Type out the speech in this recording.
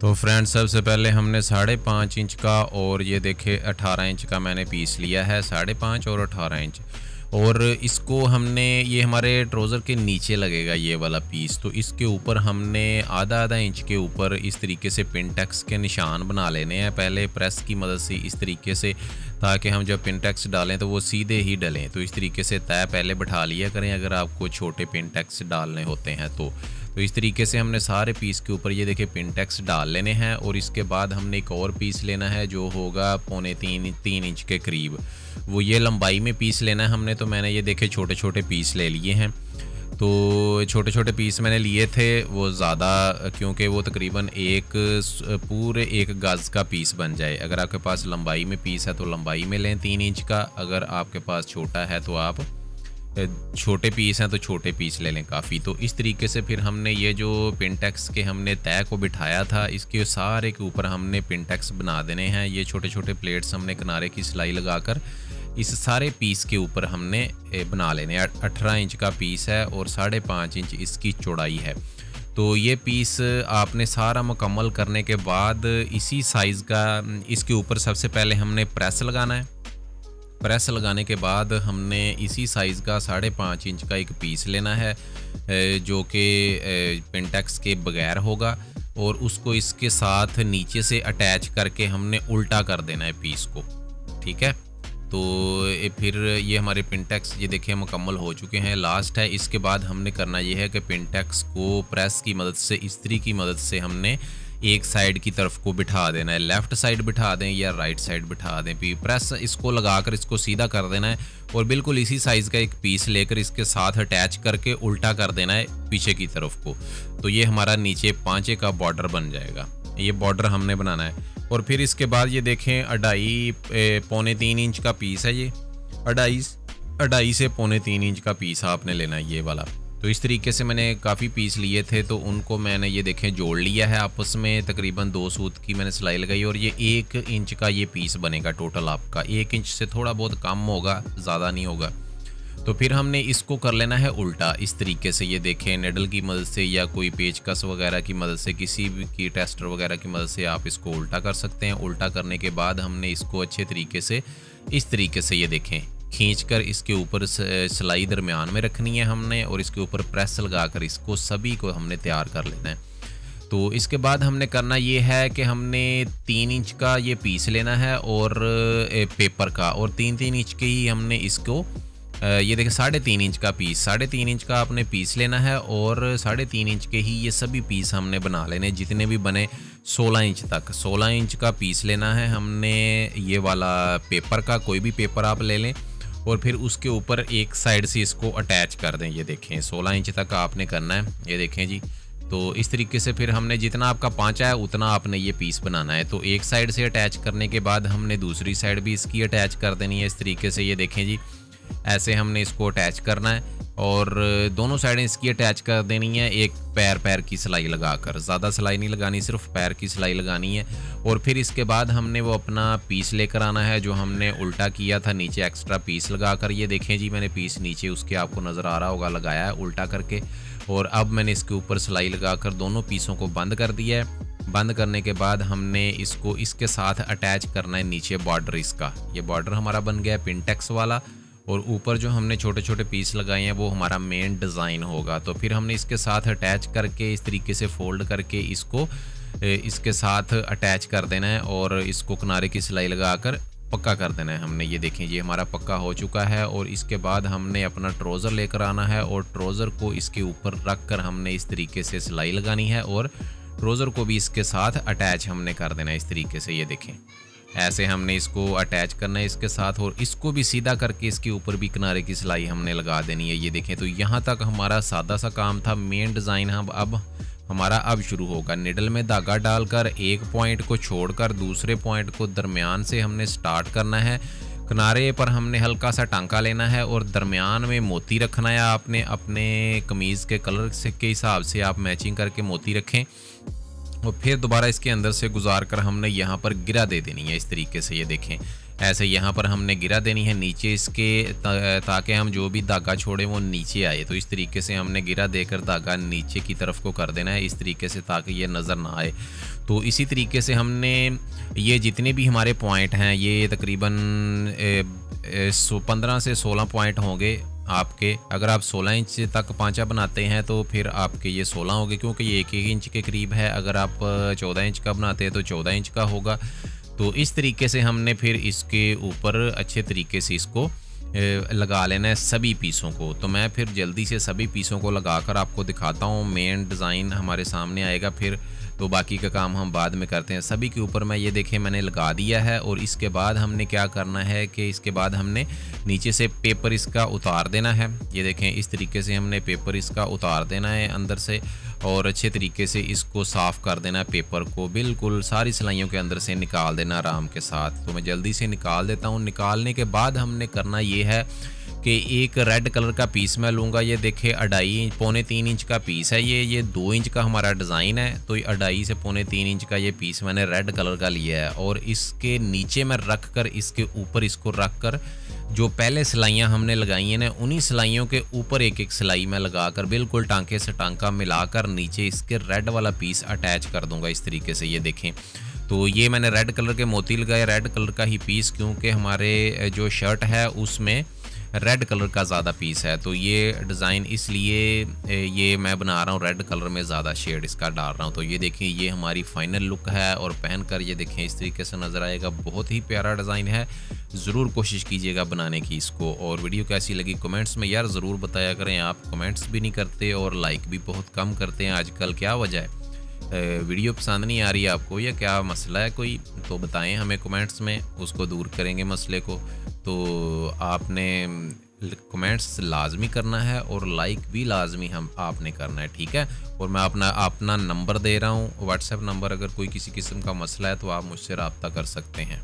तो फ्रेंड्स, सबसे पहले हमने 5.5 इंच का और ये देखे 18 इंच का मैंने पीस लिया है। 5.5 और 18 इंच, और इसको हमने, ये हमारे ट्राउज़र के नीचे लगेगा ये वाला पीस, तो इसके ऊपर हमने आधा आधा इंच के ऊपर इस तरीके से पिनटेक्स के निशान बना लेने हैं पहले प्रेस की मदद से, इस तरीके से, ताकि हम जब पिनटेक्स डालें तो वो सीधे ही डलें। तो इस तरीके से तय पहले बैठा लिया करें अगर आपको छोटे पिनटेक्स डालने होते हैं तो इस तरीके से हमने सारे पीस के ऊपर ये देखिए पिनटेक्स डाल लेने हैं। और इसके बाद हमने एक और पीस लेना है जो होगा 3.25 इंच के करीब, वो ये लंबाई में पीस लेना है हमने। तो मैंने ये देखे छोटे छोटे पीस ले लिए हैं। तो छोटे छोटे पीस मैंने लिए थे वो ज़्यादा, क्योंकि वो तकरीबन पूरे एक गज़ का पीस बन जाए। अगर आपके पास लंबाई में पीस है तो लंबाई में लें 3 इंच का, अगर आपके पास छोटा है तो आप छोटे पीस हैं तो छोटे पीस ले लें काफ़ी। तो इस तरीके से फिर हमने ये जो पिनटेक्स के हमने तय को बिठाया था, इसके सारे के ऊपर हमने पिनटेक्स बना देने हैं। ये छोटे छोटे प्लेट्स हमने किनारे की सिलाई लगाकर इस सारे पीस के ऊपर हमने बना लेने। 18 इंच का पीस है और 5.5 इंच इसकी चौड़ाई है। तो ये पीस आपने सारा मुकम्मल करने के बाद इसी साइज़ का इसके ऊपर सबसे पहले हमने प्रेस लगाना है। प्रेस लगाने के बाद हमने इसी साइज़ का 5.5 इंच का एक पीस लेना है जो कि पिनटेक्स के बगैर होगा, और उसको इसके साथ नीचे से अटैच करके हमने उल्टा कर देना है पीस को। ठीक है, तो फिर ये हमारे पिनटेक्स ये देखिए मुकम्मल हो चुके हैं, लास्ट है। इसके बाद हमने करना ये है कि पिनटेक्स को प्रेस की मदद से, इस्त्री की मदद से हमने एक साइड की तरफ को बिठा देना है। लेफ़्ट साइड बिठा दें या राइट साइड बिठा दें, फिर प्रेस इसको लगाकर इसको सीधा कर देना है और बिल्कुल इसी साइज़ का एक पीस लेकर इसके साथ अटैच करके उल्टा कर देना है पीछे की तरफ को। तो ये हमारा नीचे पांचे का बॉर्डर बन जाएगा। ये बॉर्डर हमने बनाना है। और फिर इसके बाद ये देखें 2.5-3 इंच का पीस है। ये 2.5 से 3.25 इंच का पीस आपने लेना है ये वाला। तो इस तरीके से मैंने काफ़ी पीस लिए थे, तो उनको मैंने ये देखें जोड़ लिया है आपस में। तकरीबन 2 सूत की मैंने सिलाई लगाई और ये 1 इंच का ये पीस बनेगा टोटल आपका। 1 इंच से थोड़ा बहुत कम होगा, ज़्यादा नहीं होगा। तो फिर हमने इसको कर लेना है उल्टा इस तरीके से। ये देखें निडल की मदद से या कोई पेचकस वगैरह की मदद से, किसी भी की टेस्टर वगैरह की मदद से आप इसको उल्टा कर सकते हैं। उल्टा करने के बाद हमने इसको अच्छे तरीके से इस तरीके से ये देखें खींचकर इसके ऊपर सिलाई दरमियान में रखनी है हमने, और इसके ऊपर प्रेस लगाकर इसको सभी को हमने तैयार कर लेना है। तो इसके बाद हमने करना ये है कि हमने 3 इंच का ये पीस लेना है और पेपर का, और 3-3 इंच के ही हमने इसको ये देखिए 3.5 इंच का पीस, 3.5 इंच का आपने पीस लेना है और 3.5 इंच के ही ये सभी पीस हमने बना लेने, जितने भी बने 16 इंच तक। 16 इंच का पीस लेना है हमने ये वाला पेपर का, कोई भी पेपर आप ले लें, और फिर उसके ऊपर एक साइड से इसको अटैच कर दें। ये देखें 16 इंच तक आपने करना है। ये देखें जी, तो इस तरीके से फिर हमने जितना आपका पांचा है उतना आपने ये पीस बनाना है। तो एक साइड से अटैच करने के बाद हमने दूसरी साइड भी इसकी अटैच कर देनी है इस तरीके से। ये देखें जी, ऐसे हमने इसको अटैच करना है और दोनों साइडें इसकी अटैच कर देनी है एक पैर की सिलाई लगाकर। ज़्यादा सिलाई नहीं लगानी, सिर्फ पैर की सिलाई लगानी है। और फिर इसके बाद हमने वो अपना पीस लेकर आना है जो हमने उल्टा किया था, नीचे एक्स्ट्रा पीस लगाकर। ये देखें जी, मैंने पीस नीचे उसके आपको नज़र आ रहा होगा लगाया है उल्टा करके, और अब मैंने इसके ऊपर सिलाई लगाकर दोनों पीसों को बंद कर दिया है। बंद करने के बाद हमने इसको इसके साथ अटैच करना है नीचे बॉर्डर इसका। ये बॉर्डर हमारा बन गया है पिनटेक्स वाला, और ऊपर जो हमने छोटे छोटे पीस लगाए हैं वो हमारा मेन डिज़ाइन होगा। तो फिर हमने इसके साथ अटैच करके इस तरीके से फोल्ड करके इसको इसके साथ अटैच कर देना है और इसको किनारे की सिलाई लगाकर पक्का कर देना है हमने। ये देखें ये हमारा पक्का हो चुका है। और इसके बाद हमने अपना ट्राउज़र लेकर आना है और ट्राउज़र को इसके ऊपर रख कर हमने इस तरीके से सिलाई लगानी है और ट्राउज़र को भी इसके साथ अटैच हमने कर देना है इस तरीके से। ये देखें ऐसे हमने इसको अटैच करना है इसके साथ, और इसको भी सीधा करके इसके ऊपर भी किनारे की सिलाई हमने लगा देनी है। ये देखें, तो यहाँ तक हमारा सादा सा काम था। मेन डिज़ाइन हम अब शुरू होगा। निडल में धागा डालकर एक पॉइंट को छोड़कर दूसरे पॉइंट को दरमियान से हमने स्टार्ट करना है। किनारे पर हमने हल्का सा टांका लेना है और दरमियान में मोती रखना है। आपने अपने कमीज़ के कलर से के हिसाब से आप मैचिंग करके मोती रखें, और फिर दोबारा इसके अंदर से गुजार कर हमने यहाँ पर गिरा दे देनी है इस तरीके से। ये देखें ऐसे यहाँ पर हमने गिरा देनी है नीचे इसके, ताकि हम जो भी धागा छोड़े वो नीचे आए। तो इस तरीके से हमने गिरा देकर धागा नीचे की तरफ को कर देना है इस तरीके से, ताकि ये नज़र ना आए। तो इसी तरीके से हमने ये जितने भी हमारे पॉइंट हैं ये तकरीबन 15 से 16 पॉइंट होंगे आपके। अगर आप 16 इंच तक पांचा बनाते हैं तो फिर आपके ये 16 होंगे, क्योंकि ये 1-1 इंच के करीब है। अगर आप 14 इंच का बनाते हैं तो 14 इंच का होगा। तो इस तरीके से हमने फिर इसके ऊपर अच्छे तरीके से इसको लगा लेना है सभी पीसों को। तो मैं फिर जल्दी से सभी पीसों को लगाकर आपको दिखाता हूँ। मेन डिज़ाइन हमारे सामने आएगा फिर, तो बाकी का काम हम बाद में करते हैं। सभी के ऊपर मैं ये देखें मैंने लगा दिया है। और इसके बाद हमने क्या करना है कि इसके बाद हमने नीचे से पेपर इसका उतार देना है। ये देखें इस तरीके से हमने पेपर इसका उतार देना है अंदर से, और अच्छे तरीके से इसको साफ़ कर देना है। पेपर को बिल्कुल सारी सिलाइयों के अंदर से निकाल देना आराम के साथ। तो मैं जल्दी से निकाल देता हूँ। निकालने के बाद हमने करना ये है कि एक रेड कलर का पीस मैं लूँगा। ये देखे 2.5 पौने 3 इंच का पीस है ये 2 इंच का हमारा डिज़ाइन है। तो 2.5 से पौने 3 इंच का ये पीस मैंने रेड कलर का लिया है। और इसके नीचे मैं रख कर इसके ऊपर इसको रख कर जो पहले सिलाइयाँ हमने लगाई हैं ना, उन्हीं सिलाइयों के ऊपर एक एक सिलाई मैं लगाकर बिल्कुल टांके से टांका मिलाकर नीचे इसके रेड वाला पीस अटैच कर दूँगा इस तरीके से। ये देखें तो ये मैंने रेड कलर के मोती लगाए, रेड कलर का ही पीस, क्योंकि हमारे जो शर्ट है उसमें रेड कलर का ज़्यादा पीस है। तो ये डिज़ाइन इसलिए ये मैं बना रहा हूँ रेड कलर में ज़्यादा शेड इसका डाल रहा हूँ। तो ये देखें ये हमारी फाइनल लुक है, और पहनकर ये देखें इस तरीके से नज़र आएगा। बहुत ही प्यारा डिज़ाइन है, ज़रूर कोशिश कीजिएगा बनाने की इसको। और वीडियो कैसी लगी कमेंट्स में यार ज़रूर बताया करें। आप कमेंट्स भी नहीं करते और लाइक भी बहुत कम करते हैं आजकल, क्या वजह है? वीडियो पसंद नहीं आ रही है आपको या क्या मसला है कोई? तो बताएं हमें कमेंट्स में, उसको दूर करेंगे मसले को। तो आपने कमेंट्स लाजमी करना है और लाइक भी लाजमी हम आपने करना है, ठीक है। और मैं अपना नंबर दे रहा हूँ, व्हाट्सएप नंबर। अगर कोई किसी किस्म का मसला है तो आप मुझसे रब्ता कर सकते हैं।